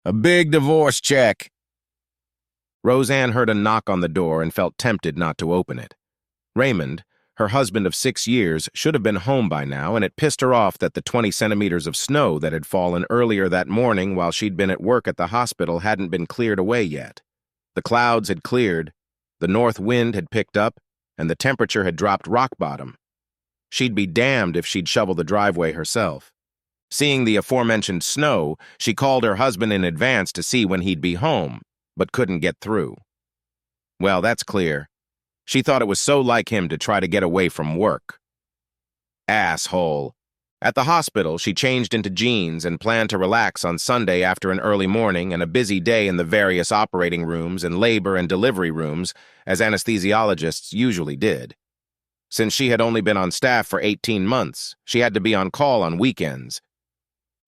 A big divorce check. Roseanne heard a knock on the door and felt tempted not to open it. Raymond, her husband of 6 years, should have been home by now, and it pissed her off that the 20 centimeters of snow that had fallen earlier that morning while she'd been at work at the hospital hadn't been cleared away yet. The clouds had cleared, the north wind had picked up, and the temperature had dropped rock bottom. She'd be damned if she'd shovel the driveway herself. Seeing the aforementioned snow, she called her husband in advance to see when he'd be home, but couldn't get through. Well, that's clear. She thought it was so like him to try to get away from work. Asshole. At the hospital, she changed into jeans and planned to relax on Sunday after an early morning and a busy day in the various operating rooms and labor and delivery rooms, as anesthesiologists usually did. Since she had only been on staff for 18 months, she had to be on call on weekends.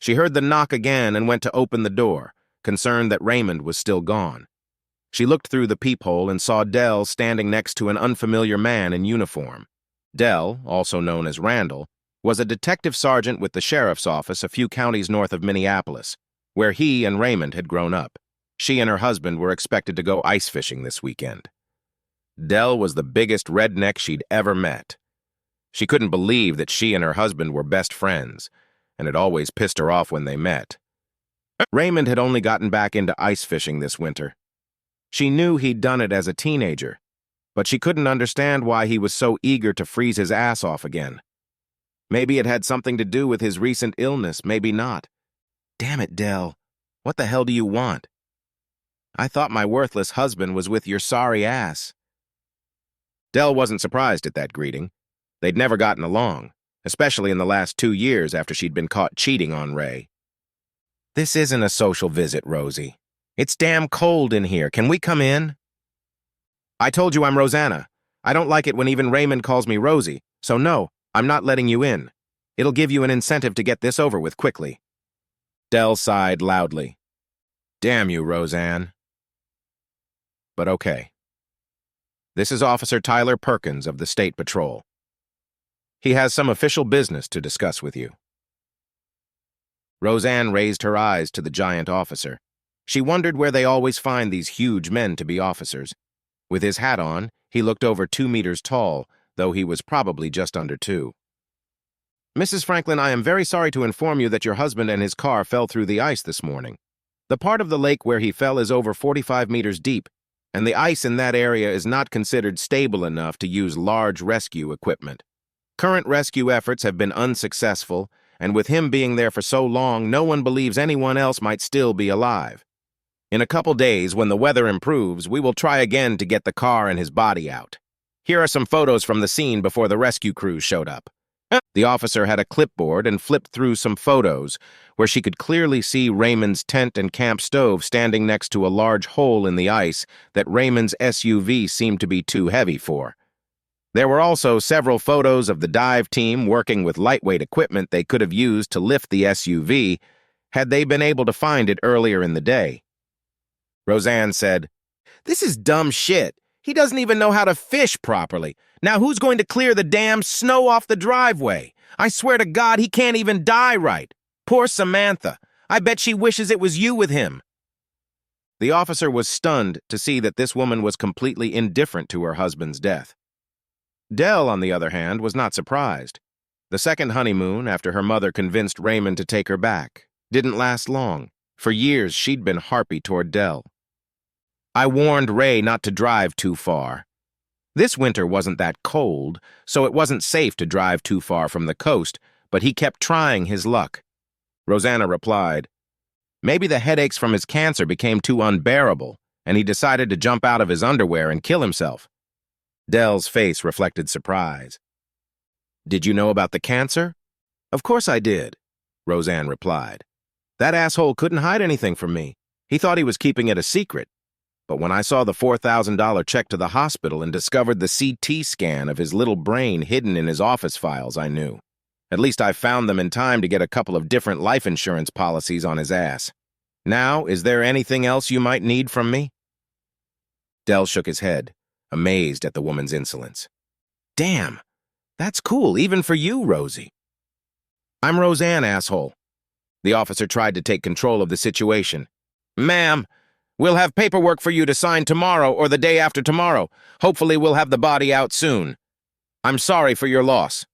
She heard the knock again and went to open the door, concerned that Raymond was still gone. She looked through the peephole and saw Dell standing next to an unfamiliar man in uniform. Dell, also known as Randall, was a detective sergeant with the sheriff's office a few counties north of Minneapolis, where he and Raymond had grown up. She and her husband were expected to go ice fishing this weekend. Dell was the biggest redneck she'd ever met. She couldn't believe that she and her husband were best friends, and it always pissed her off when they met. Raymond had only gotten back into ice fishing this winter. She knew he'd done it as a teenager, but she couldn't understand why he was so eager to freeze his ass off again. Maybe it had something to do with his recent illness, maybe not. Damn it, Dell. What the hell do you want? I thought my worthless husband was with your sorry ass. Dell wasn't surprised at that greeting. They'd never gotten along, especially in the last 2 years after she'd been caught cheating on Ray. This isn't a social visit, Rosie. It's damn cold in here. Can we come in? I told you I'm Rosanna. I don't like it when even Raymond calls me Rosie, so no, I'm not letting you in. It'll give you an incentive to get this over with quickly. Dell sighed loudly. Damn you, Roseanne. But okay. This is Officer Tyler Perkins of the State Patrol. He has some official business to discuss with you. Roseanne raised her eyes to the giant officer. She wondered where they always find these huge men to be officers. With his hat on, he looked over 2 meters tall, though he was probably just under 2. Mrs. Franklin, I am very sorry to inform you that your husband and his car fell through the ice this morning. The part of the lake where he fell is over 45 meters deep, and the ice in that area is not considered stable enough to use large rescue equipment. Current rescue efforts have been unsuccessful, and with him being there for so long, no one believes anyone else might still be alive. In a couple days, when the weather improves, we will try again to get the car and his body out. Here are some photos from the scene before the rescue crews showed up. The officer had a clipboard and flipped through some photos where she could clearly see Raymond's tent and camp stove standing next to a large hole in the ice that Raymond's SUV seemed to be too heavy for. There were also several photos of the dive team working with lightweight equipment they could have used to lift the SUV had they been able to find it earlier in the day. Roseanne said, "This is dumb shit. He doesn't even know how to fish properly. Now who's going to clear the damn snow off the driveway? I swear to God he can't even die right. Poor Samantha. I bet she wishes it was you with him." The officer was stunned to see that this woman was completely indifferent to her husband's death. Dell, on the other hand, was not surprised. The second honeymoon, after her mother convinced Raymond to take her back, didn't last long. For years, she'd been harpy toward Dell. I warned Ray not to drive too far. This winter wasn't that cold, so it wasn't safe to drive too far from the coast, but he kept trying his luck. Rosanna replied, "Maybe the headaches from his cancer became too unbearable, and he decided to jump out of his underwear and kill himself." Dell's face reflected surprise. "Did you know about the cancer?" "Of course I did," Roseanne replied. "That asshole couldn't hide anything from me. He thought he was keeping it a secret. But when I saw the $4,000 check to the hospital and discovered the CT scan of his little brain hidden in his office files, I knew. At least I found them in time to get a couple of different life insurance policies on his ass. Now, is there anything else you might need from me?" Dell shook his head, amazed at the woman's insolence. "Damn, that's cool, even for you, Rosie." "I'm Roseanne, asshole." The officer tried to take control of the situation. Ma'am, we'll have paperwork for you to sign tomorrow or the day after tomorrow. Hopefully we'll have the body out soon. I'm sorry for your loss.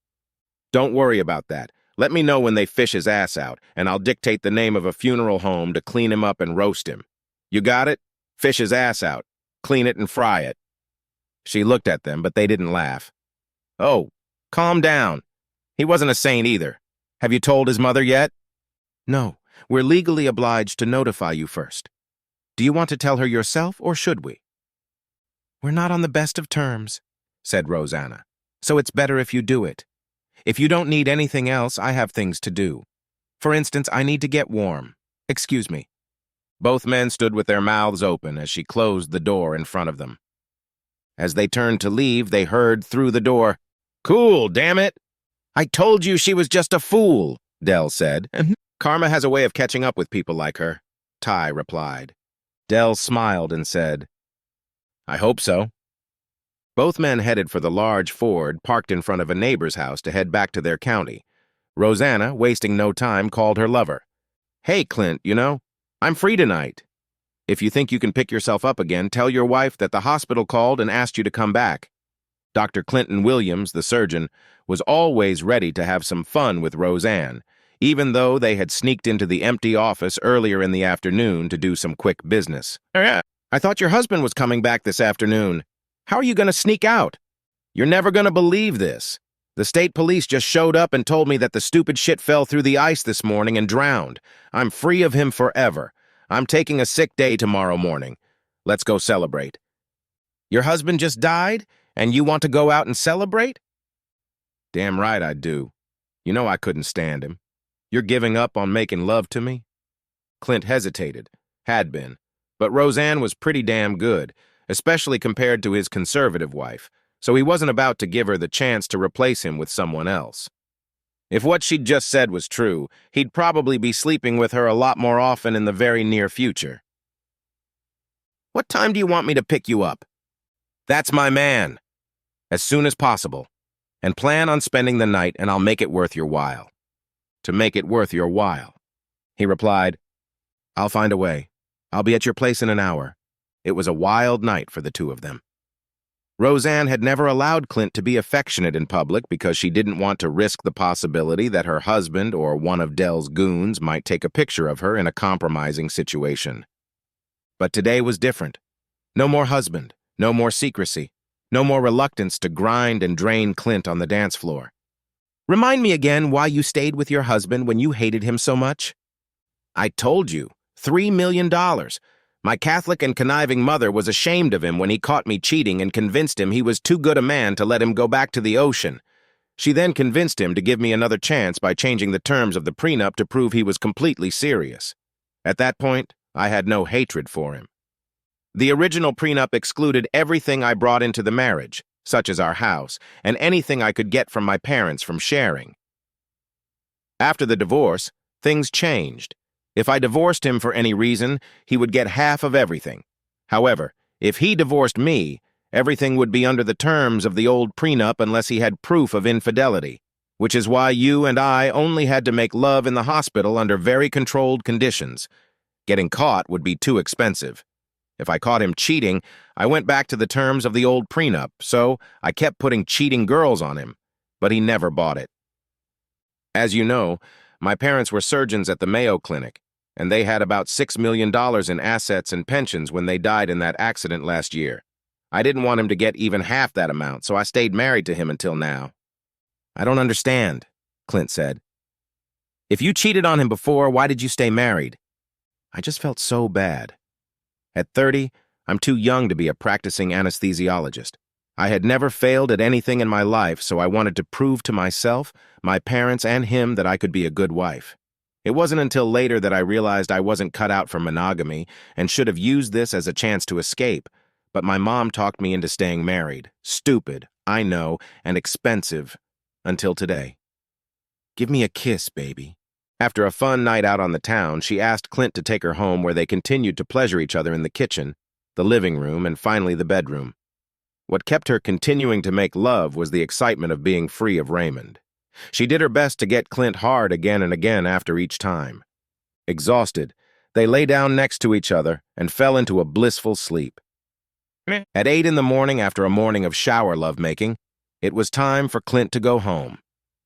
Don't worry about that. Let me know when they fish his ass out, and I'll dictate the name of a funeral home to clean him up and roast him. You got it? Fish his ass out. Clean it and fry it. She looked at them, but they didn't laugh. Oh, calm down. He wasn't a saint either. Have you told his mother yet? No, we're legally obliged to notify you first. Do you want to tell her yourself, or should we? We're not on the best of terms, said Rosanna, so it's better if you do it. If you don't need anything else, I have things to do. For instance, I need to get warm. Excuse me. Both men stood with their mouths open as she closed the door in front of them. As they turned to leave, they heard through the door, "Cool, damn it! I told you she was just a fool," Dell said. "Karma has a way of catching up with people like her," Ty replied. Dell smiled and said, "I hope so." Both men headed for the large Ford parked in front of a neighbor's house to head back to their county. Rosanna, wasting no time, called her lover. "Hey, Clint, I'm free tonight. If you think you can pick yourself up again, tell your wife that the hospital called and asked you to come back." Dr. Clinton Williams, the surgeon, was always ready to have some fun with Roseanne, even though they had sneaked into the empty office earlier in the afternoon to do some quick business. "I thought your husband was coming back this afternoon. How are you going to sneak out? You're never going to believe this. The state police just showed up and told me that the stupid shit fell through the ice this morning and drowned. I'm free of him forever. I'm taking a sick day tomorrow morning. Let's go celebrate." "Your husband just died, and you want to go out and celebrate?" "Damn right I do. You know I couldn't stand him. You're giving up on making love to me?" Clint hesitated, had been, but Roseanne was pretty damn good, especially compared to his conservative wife, so he wasn't about to give her the chance to replace him with someone else. If what she'd just said was true, he'd probably be sleeping with her a lot more often in the very near future. "What time do you want me to pick you up?" "That's my man. As soon as possible. And plan on spending the night, and I'll make it worth your while." "To make it worth your while," he replied. "I'll find a way. I'll be at your place in an hour." It was a wild night for the two of them. Roseanne had never allowed Clint to be affectionate in public because she didn't want to risk the possibility that her husband or one of Dell's goons might take a picture of her in a compromising situation. But today was different. No more husband, no more secrecy, no more reluctance to grind and drain Clint on the dance floor. "Remind me again why you stayed with your husband when you hated him so much." "I told you, $3 million. My Catholic and conniving mother was ashamed of him when he caught me cheating and convinced him he was too good a man to let him go back to the ocean. She then convinced him to give me another chance by changing the terms of the prenup to prove he was completely serious. At that point, I had no hatred for him. The original prenup excluded everything I brought into the marriage, such as our house, and anything I could get from my parents from sharing. After the divorce, things changed. If I divorced him for any reason, he would get half of everything. However, if he divorced me, everything would be under the terms of the old prenup unless he had proof of infidelity, which is why you and I only had to make love in the hospital under very controlled conditions. Getting caught would be too expensive. If I caught him cheating, I went back to the terms of the old prenup, so I kept putting cheating girls on him, but he never bought it. As you know, my parents were surgeons at the Mayo Clinic, and they had about $6 million in assets and pensions when they died in that accident last year. I didn't want him to get even half that amount, so I stayed married to him until now. "I don't understand," Clint said. "If you cheated on him before, why did you stay married?" I just felt so bad. At 30, I'm too young to be a practicing anesthesiologist. I had never failed at anything in my life, so I wanted to prove to myself, my parents, and him that I could be a good wife. It wasn't until later that I realized I wasn't cut out for monogamy and should have used this as a chance to escape, but my mom talked me into staying married. Stupid, I know, and expensive, until today. "Give me a kiss, baby." After a fun night out on the town, she asked Clint to take her home where they continued to pleasure each other in the kitchen, the living room, and finally the bedroom. What kept her continuing to make love was the excitement of being free of Raymond. She did her best to get Clint hard again and again after each time. Exhausted, They lay down next to each other and fell into a blissful sleep. At 8 in the morning, after a morning of shower lovemaking, it was time for Clint to go home.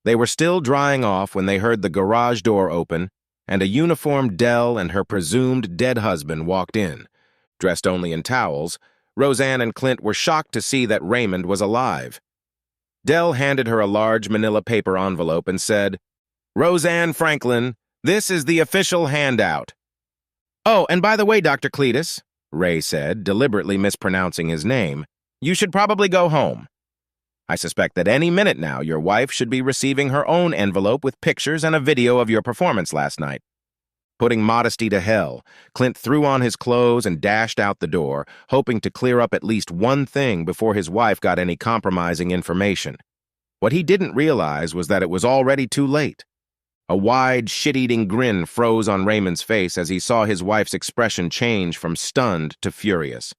They were still drying off when they heard the garage door open and a uniformed Dell and her presumed dead husband walked in. Dressed only in towels, Roseanne and Clint were shocked to see that Raymond was alive. Dell handed her a large manila paper envelope and said, "Roseanne Franklin, this is the official handout." "Oh, and by the way, Dr. Cletus," Ray said, deliberately mispronouncing his name, "you should probably go home. I suspect that any minute now your wife should be receiving her own envelope with pictures and a video of your performance last night." Putting modesty to hell, Clint threw on his clothes and dashed out the door, hoping to clear up at least one thing before his wife got any compromising information. What he didn't realize was that it was already too late. A wide, shit-eating grin froze on Raymond's face as he saw his wife's expression change from stunned to furious.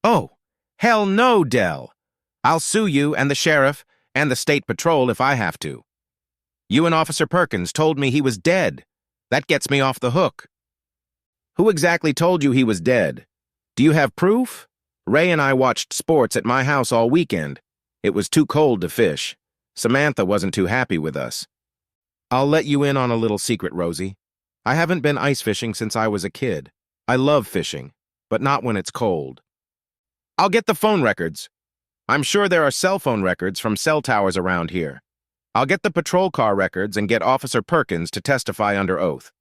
"Oh, hell no, Dell. I'll sue you and the sheriff and the state patrol if I have to. You and Officer Perkins told me he was dead. That gets me off the hook." "Who exactly told you he was dead? Do you have proof? Ray and I watched sports at my house all weekend. It was too cold to fish. Samantha wasn't too happy with us. I'll let you in on a little secret, Rosie. I haven't been ice fishing since I was a kid. I love fishing, but not when it's cold. I'll get the phone records. I'm sure there are cell phone records from cell towers around here. I'll get the patrol car records and get Officer Perkins to testify under oath."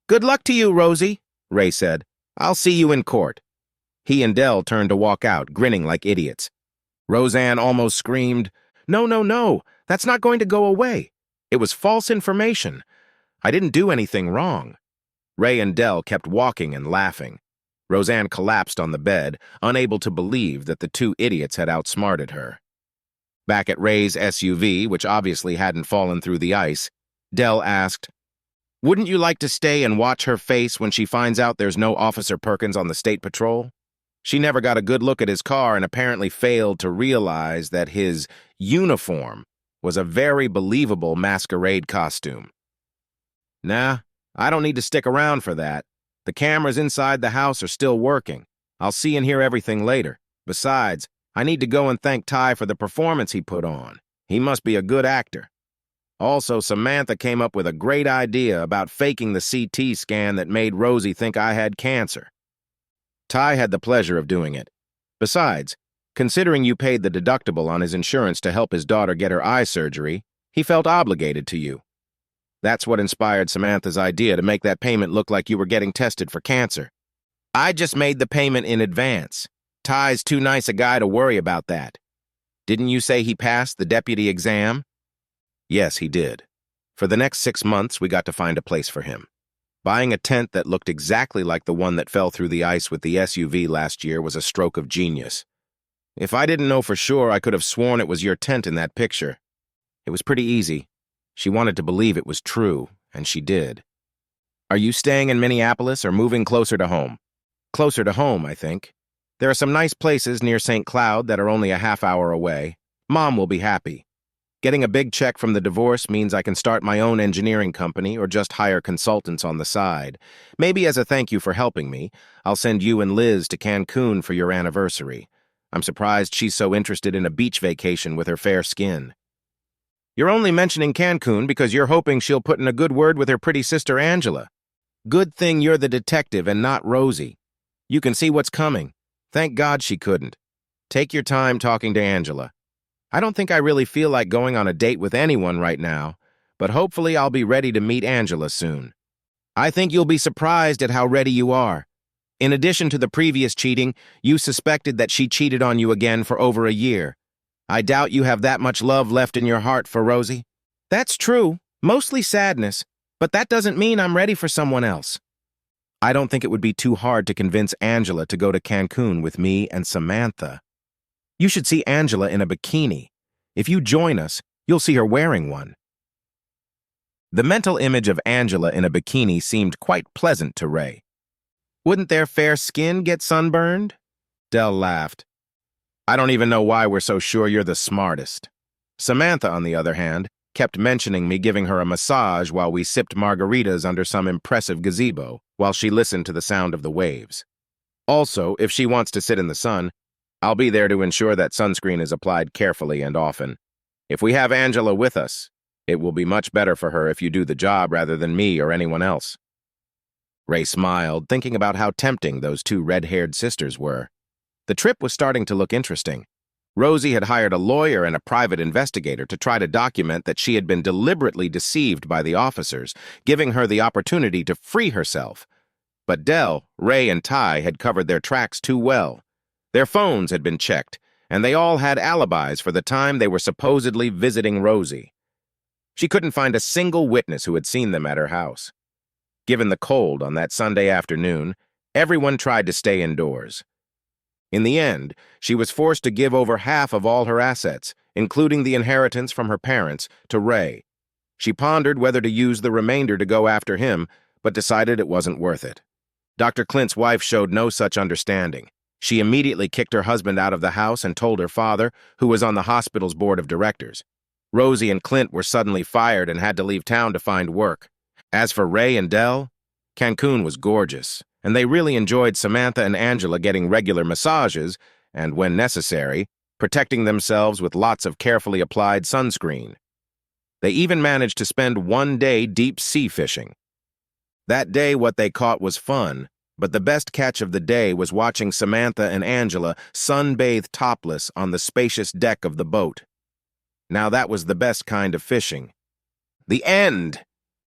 "Good luck to you, Rosie," Ray said. "I'll see you in court." He and Dell turned to walk out, grinning like idiots. Roseanne almost screamed, "No, no, no, that's not going to go away. It was false information. I didn't do anything wrong." Ray and Dell kept walking and laughing. Roseanne collapsed on the bed, unable to believe that the two idiots had outsmarted her. Back at Ray's SUV, which obviously hadn't fallen through the ice, Dell asked, "Wouldn't you like to stay and watch her face when she finds out there's no Officer Perkins on the state patrol? She never got a good look at his car and apparently failed to realize that his uniform was a very believable masquerade costume." "Nah, I don't need to stick around for that. The cameras inside the house are still working. I'll see and hear everything later. Besides, I need to go and thank Ty for the performance he put on. He must be a good actor. Also, Samantha came up with a great idea about faking the CT scan that made Rosie think I had cancer. Ty had the pleasure of doing it. Besides, considering you paid the deductible on his insurance to help his daughter get her eye surgery, he felt obligated to you. That's what inspired Samantha's idea to make that payment look like you were getting tested for cancer. I just made the payment in advance. Ty's too nice a guy to worry about that. Didn't you say he passed the deputy exam?" "Yes, he did. For the next 6 months, we got to find a place for him. Buying a tent that looked exactly like the one that fell through the ice with the SUV last year was a stroke of genius. If I didn't know for sure, I could have sworn it was your tent in that picture. It was pretty easy. She wanted to believe it was true, and she did." "Are you staying in Minneapolis or moving closer to home?" "Closer to home, I think. There are some nice places near St. Cloud that are only a half-hour away. Mom will be happy. Getting a big check from the divorce means I can start my own engineering company or just hire consultants on the side. Maybe as a thank you for helping me, I'll send you and Liz to Cancun for your anniversary. I'm surprised she's so interested in a beach vacation with her fair skin." "You're only mentioning Cancun because you're hoping she'll put in a good word with her pretty sister Angela. Good thing you're the detective and not Rosie. You can see what's coming. Thank God she couldn't. Take your time talking to Angela. I don't think I really feel like going on a date with anyone right now, but hopefully I'll be ready to meet Angela soon. I think you'll be surprised at how ready you are. In addition to the previous cheating, you suspected that she cheated on you again for over a year. I doubt you have that much love left in your heart for Rosie." "That's true, mostly sadness, but that doesn't mean I'm ready for someone else." "I don't think it would be too hard to convince Angela to go to Cancun with me and Samantha. You should see Angela in a bikini. If you join us, you'll see her wearing one." The mental image of Angela in a bikini seemed quite pleasant to Ray. "Wouldn't their fair skin get sunburned?" Dell laughed. "I don't even know why we're so sure you're the smartest." Samantha, on the other hand, kept mentioning me giving her a massage while we sipped margaritas under some impressive gazebo, while she listened to the sound of the waves. Also, if she wants to sit in the sun, I'll be there to ensure that sunscreen is applied carefully and often. If we have Angela with us, it will be much better for her if you do the job rather than me or anyone else. Ray smiled, thinking about how tempting those two red-haired sisters were. The trip was starting to look interesting. Rosie had hired a lawyer and a private investigator to try to document that she had been deliberately deceived by the officers, giving her the opportunity to free herself. But Dell, Ray, and Ty had covered their tracks too well. Their phones had been checked, and they all had alibis for the time they were supposedly visiting Rosie. She couldn't find a single witness who had seen them at her house. Given the cold on that Sunday afternoon, everyone tried to stay indoors. In the end, she was forced to give over half of all her assets, including the inheritance from her parents, to Ray. She pondered whether to use the remainder to go after him, but decided it wasn't worth it. Dr. Clint's wife showed no such understanding. She immediately kicked her husband out of the house and told her father, who was on the hospital's board of directors. Rosie and Clint were suddenly fired and had to leave town to find work. As for Ray and Dell, Cancun was gorgeous, and they really enjoyed Samantha and Angela getting regular massages and, when necessary, protecting themselves with lots of carefully applied sunscreen. They even managed to spend one day deep sea fishing. That day, what they caught was fun, but the best catch of the day was watching Samantha and Angela sunbathe topless on the spacious deck of the boat. Now that was the best kind of fishing. The end!